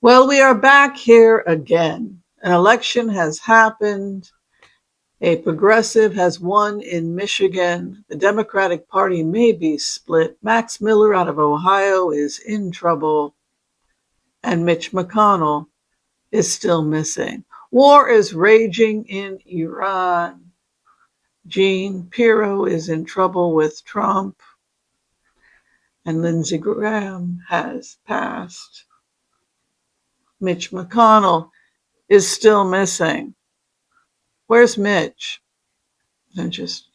Well, we are back here again. An election has happened. A progressive has won in Michigan. The Democratic Party may be split. Max Miller out of Ohio is in trouble. And Mitch McConnell is still missing. War is raging in Iran. Jean Pirro is in trouble with Trump. And Lindsey Graham has passed. Mitch McConnell is still missing. Where's Mitch? And just.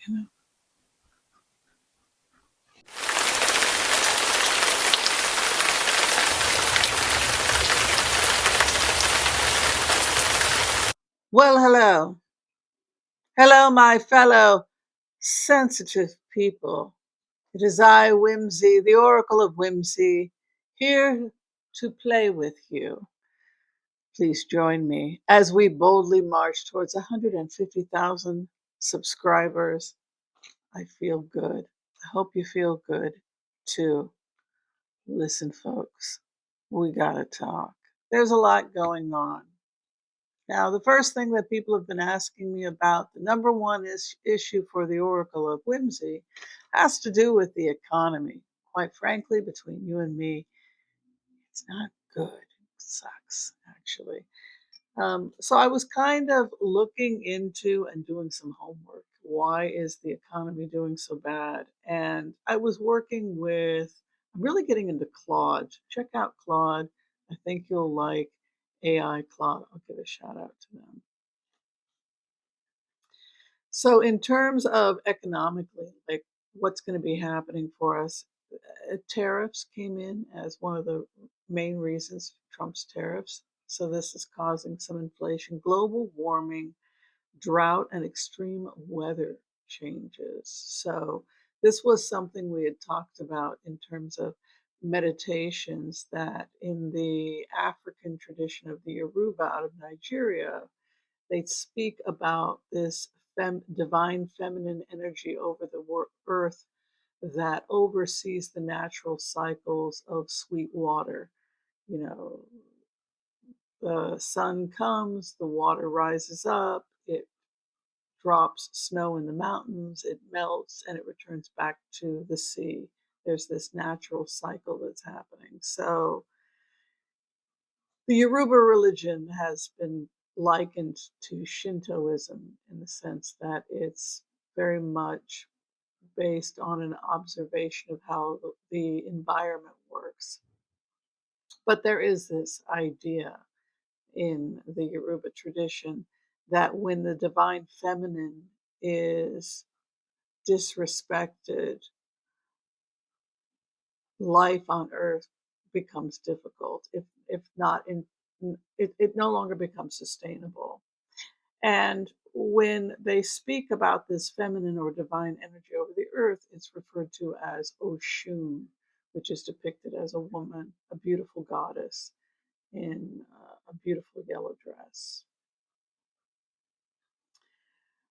Well, hello. Hello, my fellow sensitive people. It is I, Whimsy, the Oracle of Whimsy, here to play with you. Please join me as we boldly march towards 150,000 subscribers. I feel good. I hope you feel good too. Listen, folks, we gotta talk. There's a lot going on. Now, the first thing that people have been asking me about, the number one issue for the Oracle of Whimsy, has to do with the economy. Quite frankly, between you and me, it's not good. It sucks, actually. So I was kind of looking into and doing some homework. Why is the economy doing so bad? And I was working with, I'm really getting into Claude. Check out Claude. I think you'll like AI Claude. I'll give a shout out to them. So, in terms of economically, like what's going to be happening for us, tariffs came in as one of the main reasons, Trump's tariffs. So, this is causing some inflation, global warming, drought, and extreme weather changes. So, this was something we had talked about in terms of meditations that in the African tradition of the Yoruba out of Nigeria, they speak about this divine feminine energy over the earth that oversees the natural cycles of sweet water. You know, the sun comes, the water rises up, it drops snow in the mountains, it melts, and it returns back to the sea. There's this natural cycle that's happening. So, the Yoruba religion has been likened to Shintoism in the sense that it's very much based on an observation of how the environment works. But there is this idea in the Yoruba tradition that when the divine feminine is disrespected, life on earth becomes difficult. If not in it no longer becomes sustainable. And when they speak about this feminine or divine energy over the earth, it's referred to as Oshun, which is depicted as a woman, a beautiful goddess in a beautiful yellow dress.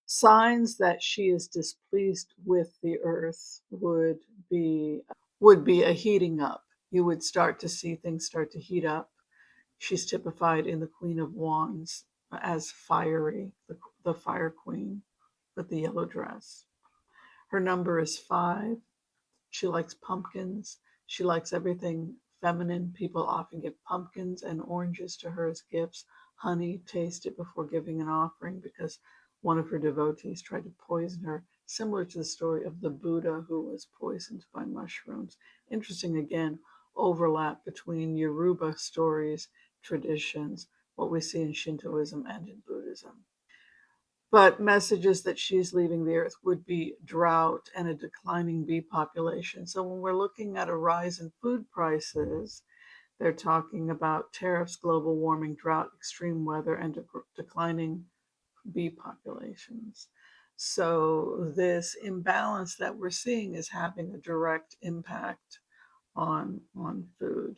Signs that she is displeased with the earth would be a heating up. You would start to see things start to heat up. She's typified in the Queen of Wands as fiery, the fire queen with the yellow dress. Her number is 5. She likes pumpkins. She likes everything feminine. People often give pumpkins and oranges to her as gifts. Honey, taste it before giving an offering because one of her devotees tried to poison her, similar to the story of the Buddha who was poisoned by mushrooms. Interesting again, overlap between Yoruba stories, traditions, what we see in Shintoism and in Buddhism. But messages that she's leaving the earth would be drought and a declining bee population. So when we're looking at a rise in food prices, they're talking about tariffs, global warming, drought, extreme weather, and declining bee populations. So this imbalance that we're seeing is having a direct impact on food.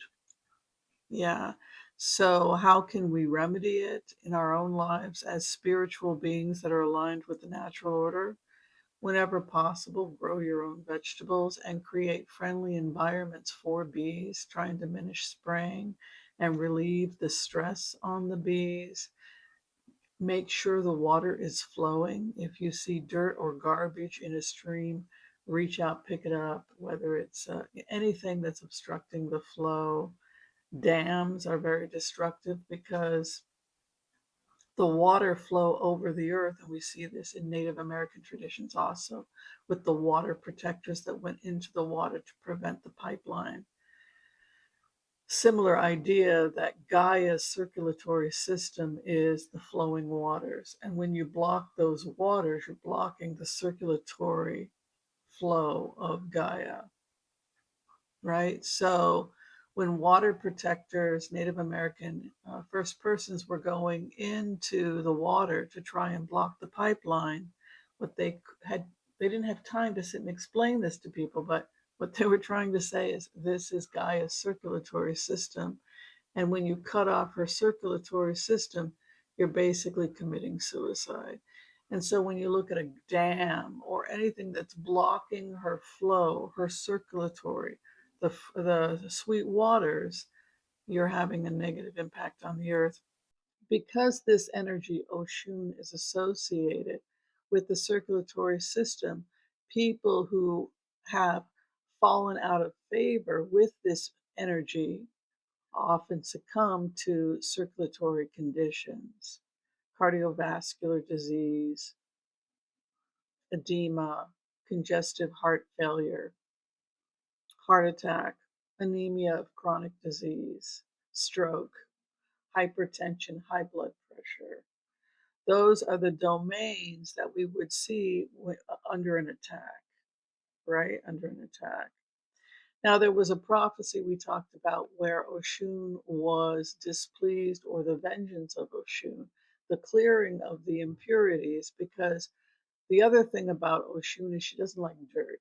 Yeah. So, how can we remedy it in our own lives as spiritual beings that are aligned with the natural order? Whenever possible, grow your own vegetables and create friendly environments for bees. Try and diminish spraying. and relieve the stress on the bees. Make sure the water is flowing. If you see dirt or garbage in a stream, reach out, pick it up, whether it's anything that's obstructing the flow. Dams are very destructive because the water flow over the earth, and we see this in Native American traditions also, with the water protectors that went into the water to prevent the pipeline. Similar idea that Gaia's circulatory system is the flowing waters. And when you block those waters, you're blocking the circulatory flow of Gaia, right? So when water protectors, Native American first persons were going into the water to try and block the pipeline, what they didn't have time to sit and explain this to people, but what they were trying to say is this is Gaia's circulatory system. And when you cut off her circulatory system, you're basically committing suicide. And so when you look at a dam or anything that's blocking her flow, her circulatory, the sweet waters, you're having a negative impact on the earth. Because this energy, Oshun, is associated with the circulatory system, people who have fallen out of favor with this energy often succumb to circulatory conditions, cardiovascular disease, edema, congestive heart failure, heart attack, anemia of chronic disease, stroke, hypertension, high blood pressure. Those are the domains that we would see under an attack, right? Under an attack. Now, there was a prophecy we talked about where Oshun was displeased, or the vengeance of Oshun, the clearing of the impurities, because the other thing about Oshun is she doesn't like dirt.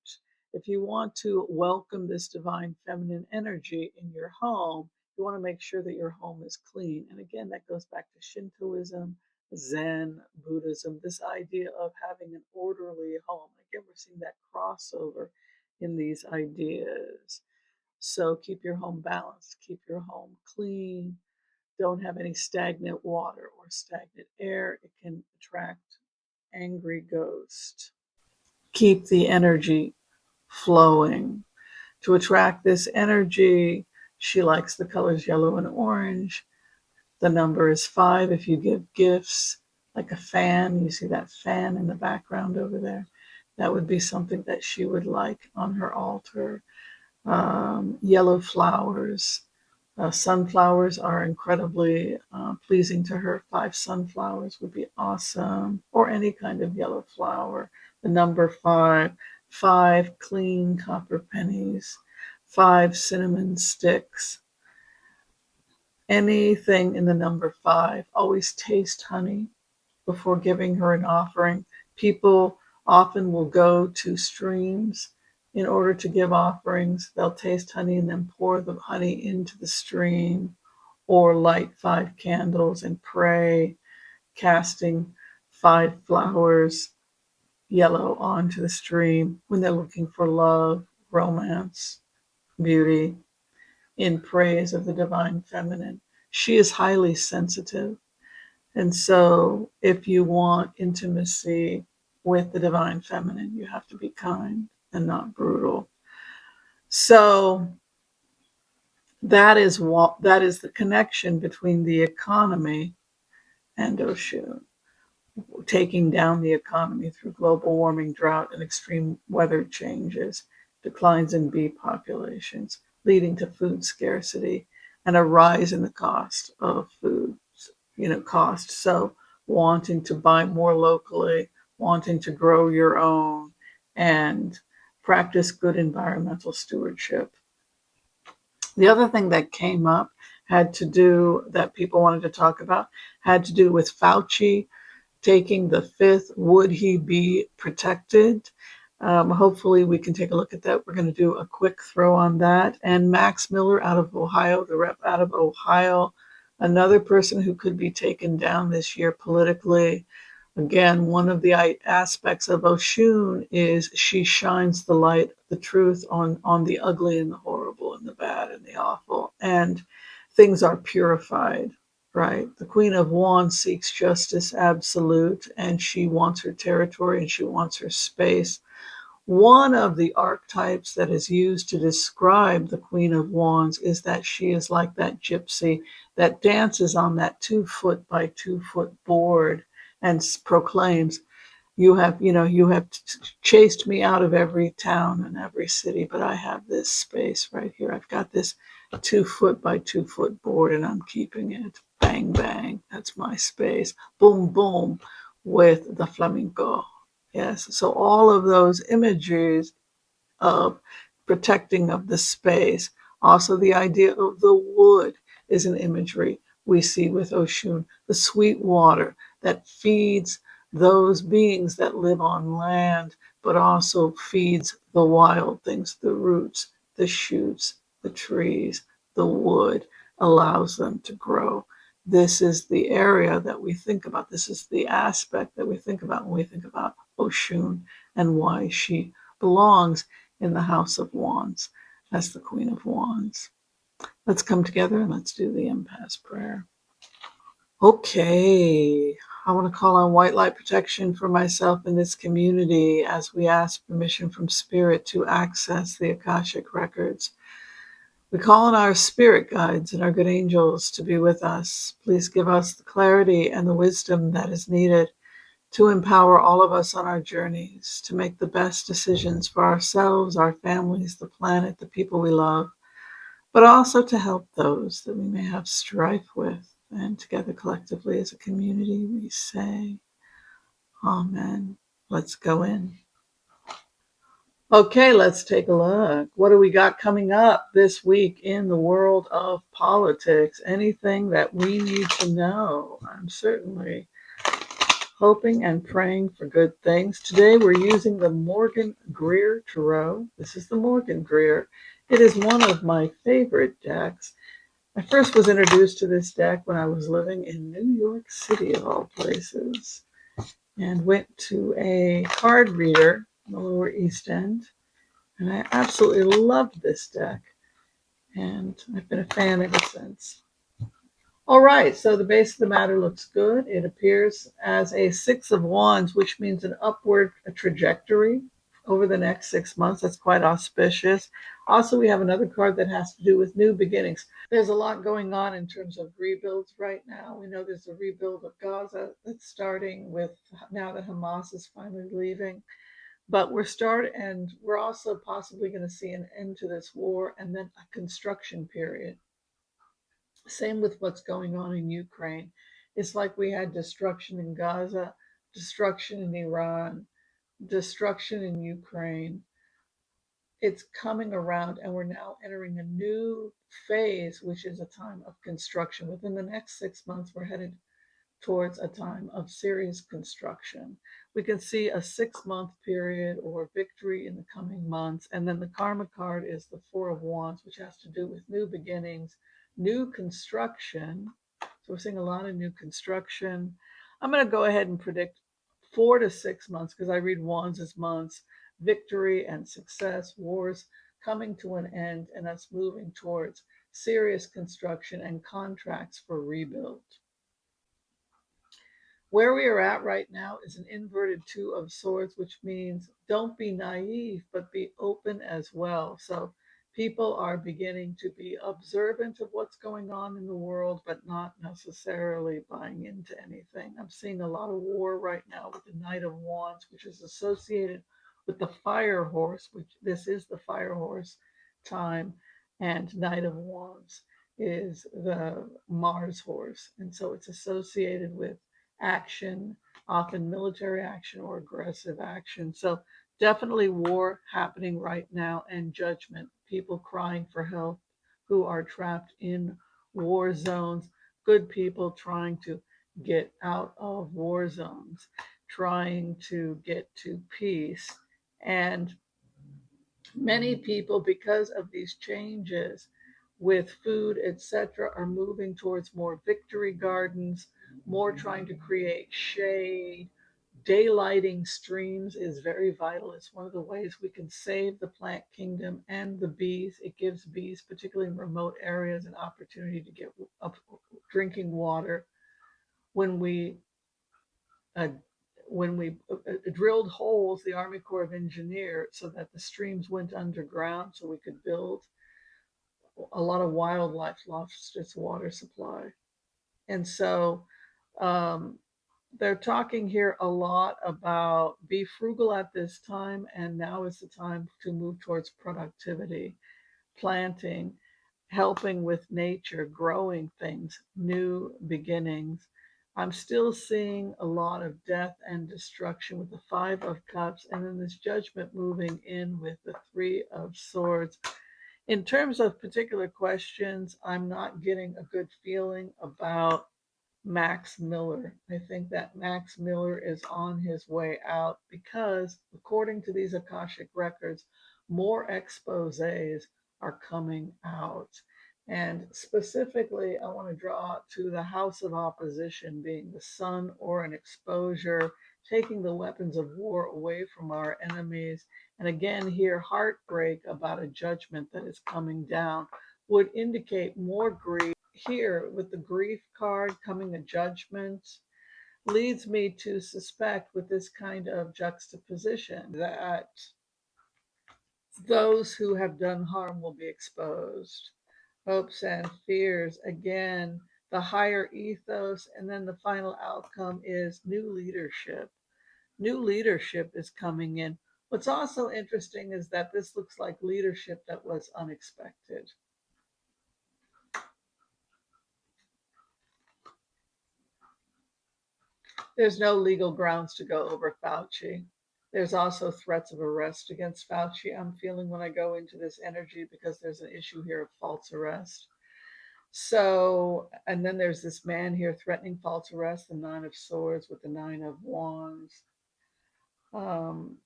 If you want to welcome this divine feminine energy in your home, you want to make sure that your home is clean. And again, that goes back to Shintoism, Zen, Buddhism, this idea of having an orderly home. Again, we're seeing that crossover in these ideas. So keep your home balanced, keep your home clean, don't have any stagnant water or stagnant air. It can attract angry ghosts. Keep the energy flowing. To attract this energy, she likes the colors yellow and orange. The number is 5 if you give gifts, like a fan. You see that fan in the background over there? That would be something that she would like on her altar. Yellow flowers. Sunflowers are incredibly pleasing to her. 5 sunflowers would be awesome, or any kind of yellow flower. The number 5, 5 clean copper pennies, 5 cinnamon sticks. Anything in the number 5. Always taste honey before giving her an offering. People often will go to streams in order to give offerings. They'll taste honey and then pour the honey into the stream, or light 5 candles and pray, casting 5 flowers, yellow, onto the stream when they're looking for love, romance, beauty, in praise of the divine feminine. She is highly sensitive. And so, if you want intimacy with the divine feminine, you have to be kind and not brutal. So, that is the connection between the economy and Oshun, taking down the economy through global warming, drought, and extreme weather changes, declines in bee populations, leading to food scarcity and a rise in the cost of food. Cost. So wanting to buy more locally, wanting to grow your own, and practice good environmental stewardship. The other thing that came up that people wanted to talk about had to do with Fauci taking the 5th. Would he be protected? Hopefully we can take a look at that. We're going to do a quick throw on that. And Max Miller out of Ohio, the rep out of Ohio, another person who could be taken down this year politically. Again, one of the aspects of Oshun is she shines the light, the truth on the ugly and the horrible and the bad and the awful. And things are purified, right? The Queen of Wands seeks justice absolute, and she wants her territory and she wants her space. One of the archetypes that is used to describe the Queen of Wands is that she is like that gypsy that dances on that 2 foot by 2 foot board and proclaims, you have chased me out of every town and every city, but I have this space right here. I've got this 2 foot by 2 foot board and I'm keeping it. Bang, bang. That's my space. Boom, boom, with the flamenco. Yes. So all of those images of protecting of the space. Also, the idea of the wood is an imagery we see with Oshun, the sweet water that feeds those beings that live on land, but also feeds the wild things, the roots, the shoots, the trees, the wood, allows them to grow. This is the area that we think about. This is the aspect that we think about when we think about Oshun and why she belongs in the House of Wands as the Queen of Wands. Let's come together and let's do the impasse prayer. Okay, I want to call on white light protection for myself and this community as we ask permission from Spirit to access the Akashic records. We call on our spirit guides and our good angels to be with us. Please give us the clarity and the wisdom that is needed to empower all of us on our journeys to make the best decisions for ourselves, our families, the planet, the people we love, but also to help those that we may have strife with. And together collectively as a community, we say, Amen. Let's go in. Okay, let's take a look. What do we got coming up this week in the world of politics? Anything that we need to know? I'm certainly hoping and praying for good things. Today we're using the Morgan Greer Tarot. This is the Morgan Greer. It is one of my favorite decks. I first was introduced to this deck when I was living in New York City, of all places, and went to a card reader in the Lower East End. And I absolutely loved this deck. And I've been a fan ever since. All right, so the base of the matter looks good. It appears as a 6 of Wands, which means an upward trajectory over the next 6 months. That's quite auspicious. Also, we have another card that has to do with new beginnings. There's a lot going on in terms of rebuilds right now. We know there's a rebuild of Gaza that's starting with now that Hamas is finally leaving. But we're also possibly going to see an end to this war and then a construction period. Same with what's going on in Ukraine. It's like we had destruction in Gaza, destruction in Iran, destruction in Ukraine. It's coming around, and we're now entering a new phase, which is a time of construction. Within the next 6 months, we're headed towards a time of serious construction. We can see a 6 month period or victory in the coming months. And then the karma card is the 4 of Wands, which has to do with new beginnings, new construction. So we're seeing a lot of new construction. I'm going to go ahead and predict 4 to 6 months because I read Wands as months, victory and success, wars coming to an end, and us moving towards serious construction and contracts for rebuild. Where we are at right now is an inverted 2 of Swords, which means don't be naive, but be open as well. So people are beginning to be observant of what's going on in the world, but not necessarily buying into anything. I'm seeing a lot of war right now with the Knight of Wands, which is associated with the Fire Horse, which this is the Fire Horse time, and Knight of Wands is the Mars horse. And so it's associated with action, often military action or aggressive action. So definitely war happening right now and judgment, people crying for help who are trapped in war zones, good people trying to get out of war zones, trying to get to peace. And many people, because of these changes with food, etc., are moving towards more victory gardens, more trying to create shade, daylighting streams is very vital. It's one of the ways we can save the plant kingdom and the bees. It gives bees, particularly in remote areas, an opportunity to get up drinking water. When we uh, drilled holes, the Army Corps of Engineers, so that the streams went underground, so we could build, a lot of wildlife lost its water supply. And so um, they're talking here a lot about be frugal at this time, and now is the time to move towards productivity, planting, helping with nature, growing things, new beginnings. I'm still seeing a lot of death and destruction with the Five of Cups, and then this judgment moving in with the Three of Swords. In terms of particular questions, I'm not getting a good feeling about Max Miller. I think that Max Miller is on his way out because, according to these Akashic records, more exposés are coming out. And specifically, I want to draw to the House of Opposition being the sun or an exposure, taking the weapons of war away from our enemies. And again, here, heartbreak about a judgment that is coming down would indicate more grief. Here, with the grief card coming a judgment, leads me to suspect with this kind of juxtaposition that those who have done harm will be exposed. Hopes and fears, again, the higher ethos, and then the final outcome is new leadership. New leadership is coming in. What's also interesting is that this looks like leadership that was unexpected. There's no legal grounds to go over Fauci. There's also threats of arrest against Fauci, I'm feeling when I go into this energy, because there's an issue here of false arrest. So, and then there's this man here threatening false arrest, the Nine of Swords with the Nine of Wands. Um,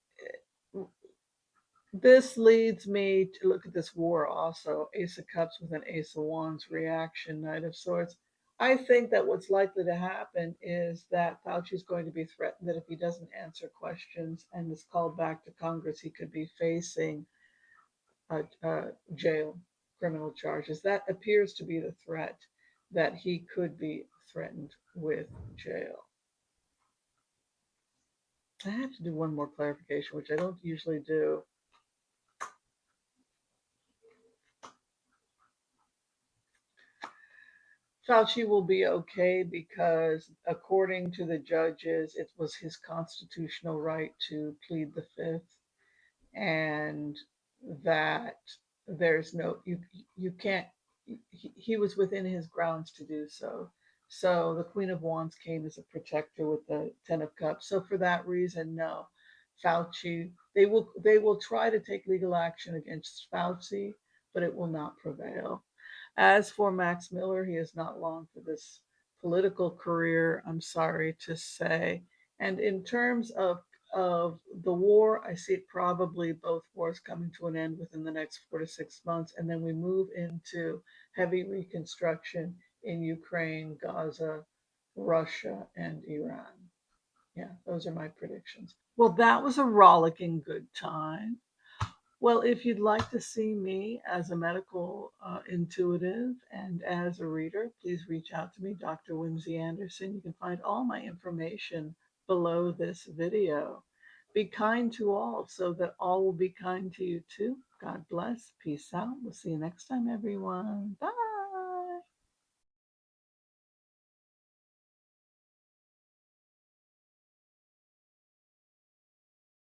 this leads me to look at this war also. Ace of Cups with an Ace of Wands reaction, Knight of Swords. I think that what's likely to happen is that Fauci is going to be threatened that if he doesn't answer questions and is called back to Congress, he could be facing jail, criminal charges. That appears to be the threat, that he could be threatened with jail. I have to do one more clarification, which I don't usually do. Fauci will be okay because, according to the judges, it was his constitutional right to plead the fifth, and that there's no you can't. He was within his grounds to do so. So the Queen of Wands came as a protector with the Ten of Cups. So for that reason, no, Fauci. They will try to take legal action against Fauci, but it will not prevail. As for Max Miller, he is not long for this political career, I'm sorry to say. And in terms of the war, I see it probably both wars coming to an end within the next 4 to 6 months, and then we move into heavy reconstruction in Ukraine, Gaza, Russia, and Iran. Yeah, those are my predictions. Well, that was a rollicking good time. Well, if you'd like to see me as a medical intuitive and as a reader, please reach out to me, Dr. Whimsy Anderson. You can find all my information below this video. Be kind to all so that all will be kind to you too. God bless. Peace out. We'll see you next time, everyone. Bye.